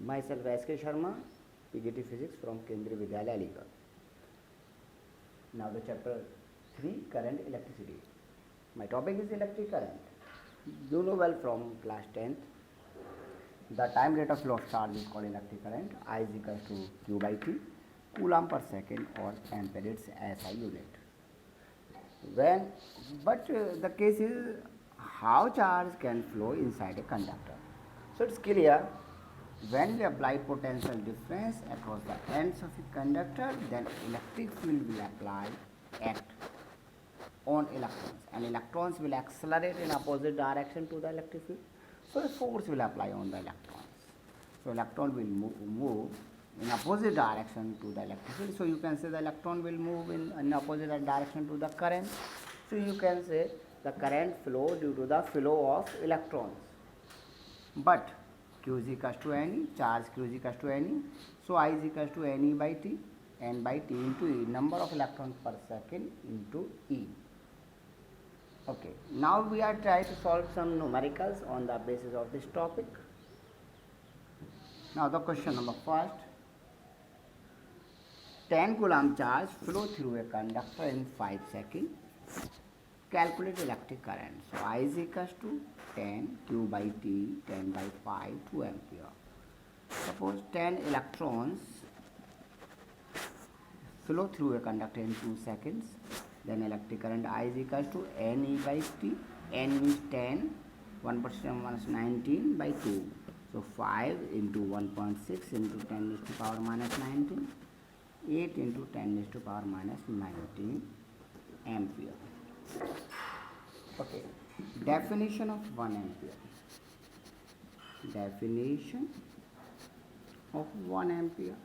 Myself S.K. Sharma, PGT Physics from Kendriya Vidyalaya, Aligarh. Now the chapter 3, current electricity. My topic is electric current. You know well from class 10th, the time rate of flow of charge is called electric current. I is equal to Q by T, coulomb per second or ampere, it's SI unit. The case is how charge can flow inside a conductor. So it's clear, when we apply potential difference across the ends of a conductor, then electric field will act on electrons, and electrons will accelerate in opposite direction to the electric field. So a force will apply on the electrons. So electron will move in opposite direction to the electric field. So you can say the electron will move in opposite direction to the current. So you can say the current flow due to the flow of electrons. But Q is equal to NE, charge Q is equal to NE. So I is equal to NE by T, N by T into E, number of electrons per second into E. Okay, now we are trying to solve some numericals on the basis of this topic. Now the question number first, 10 coulomb charge flow through a conductor in 5 seconds. Calculate electric current. So I is equal to 10 Q by T, 10 by 5, 2 ampere. Suppose 10 electrons flow through a conductor in 2 seconds. Then electric current I is equal to NE by T. N means 10, 1% minus 19 by 2. So 5 into 1.6 into 10 raised to power minus 19. 8 into 10 raised to power minus 19 ampere. Okay, definition of 1 ampere. Definition of 1 ampere.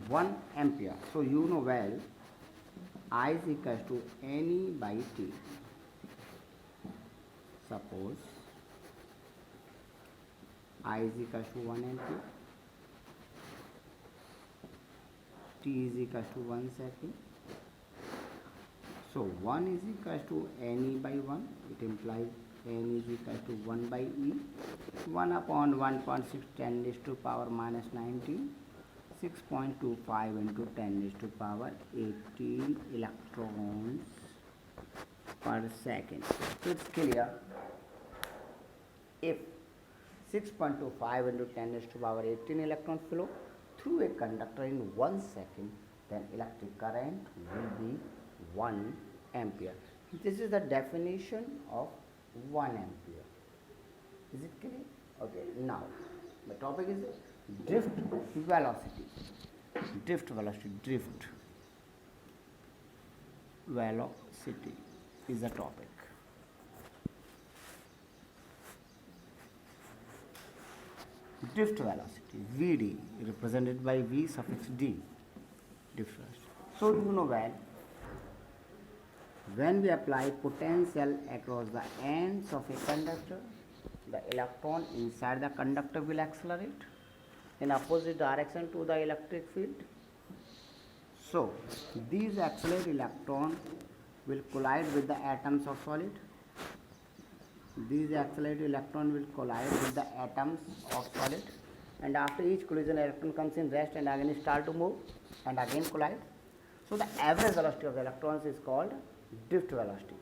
1 ampere. So you know well, I is equal to NE by T. Suppose I is equal to 1 ampere, T is equal to 1 second. So 1 is equal to NE by 1. It implies N is equal to 1 by E. 1 upon 1.6 10 raised to power minus 19. 6.25 into 10 raised to power 18 electrons per second. So it's clear, if 6.25 into 10 raised to power 18 electrons flow through a conductor in 1 second, then electric current will be 1 ampere. This is the definition of 1 ampere. Is it clear? Okay, now the topic is drift velocity. Drift velocity. Drift velocity is the topic. Drift velocity, Vd, represented by V suffix d. Drift velocity. So you know well, when we apply potential across the ends of a conductor, the electron inside the conductor will accelerate in opposite direction to the electric field. So these accelerated electrons will collide with the atoms of solid. These accelerated electrons will collide with the atoms of solid, and after each collision, electron comes in rest and again start to move and again collide. So the average velocity of the electrons is called drift velocity,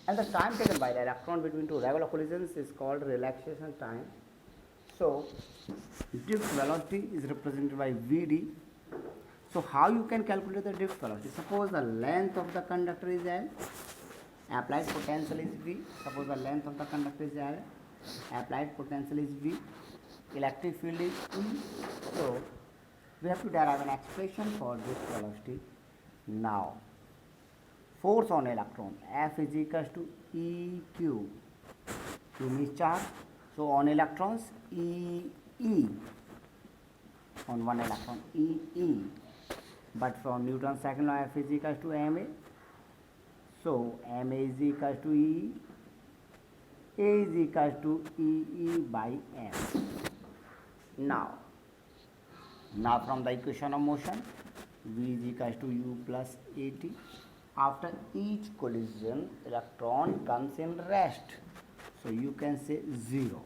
and the time taken by the electron between two regular collisions is called relaxation time. So drift velocity is represented by Vd. So how you can calculate the drift velocity? Suppose the length of the conductor is L, applied potential is V. Suppose the length of the conductor is L, applied potential is V, electric field is E. So we have to derive an expression for drift velocity. Now force on electron, F is equal to EQ. Q means charge. So on electrons, E. On one electron, E. But from Newton's second law, F is equal to ma. So ma is equal to E. A is equal to E by m. Now from the equation of motion, V is equal to U plus AT. After each collision, electron comes in rest. So you can say 0.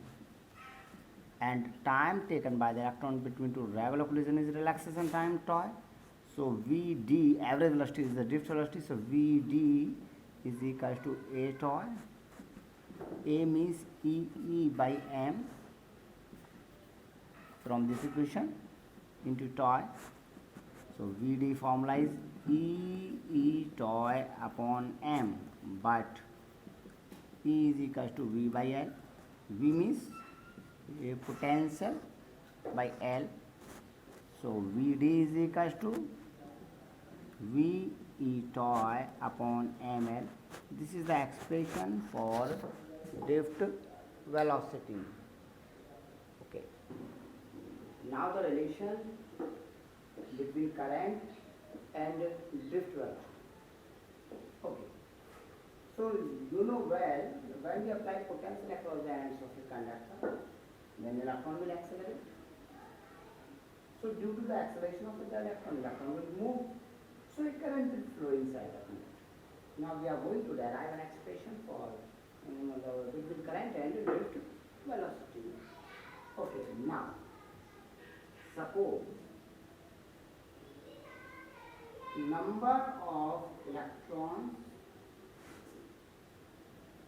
And time taken by the electron between two regular collision is relaxation time tau. So Vd, average velocity is the drift velocity, so Vd is equal to A tau. A means E by m from this equation into tau. So Vd formula is E tau upon m, but E is equal to V by L. V means a potential by L. So Vd is equal to V E tau upon ml. This is the expression for drift velocity. Okay. Now the relation between current and drift velocity. Okay. So you know well, when we apply potential across the ends of a conductor, then the electron will accelerate. So due to the acceleration of the electron will move. So a current will flow inside the conductor. Now we are going to derive an expression for the between current and drift velocity. Okay, now suppose number of electrons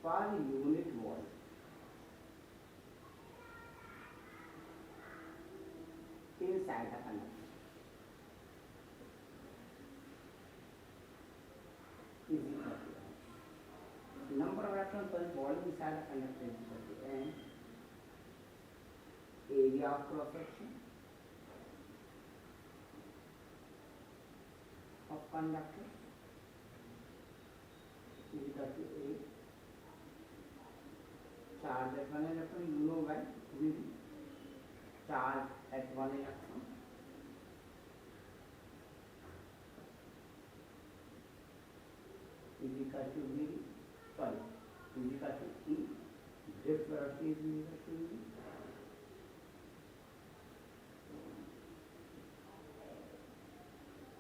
per unit volume inside the conductor is equal to number of electrons per volume inside the conductor is equal to n area of cross section of conductor is equal to A. Charge at one electron, you know why? Charge at one electron is equal to V, is equal to E. Drift velocity is equal to V.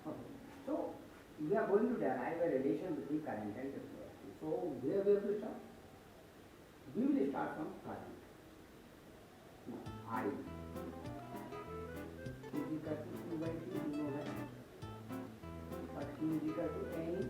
Okay. So we are going to derive a relation between current and drift velocity. So where we will start? We will start from current. Now I is equal to 2 by T, you know that. But T is equal to any.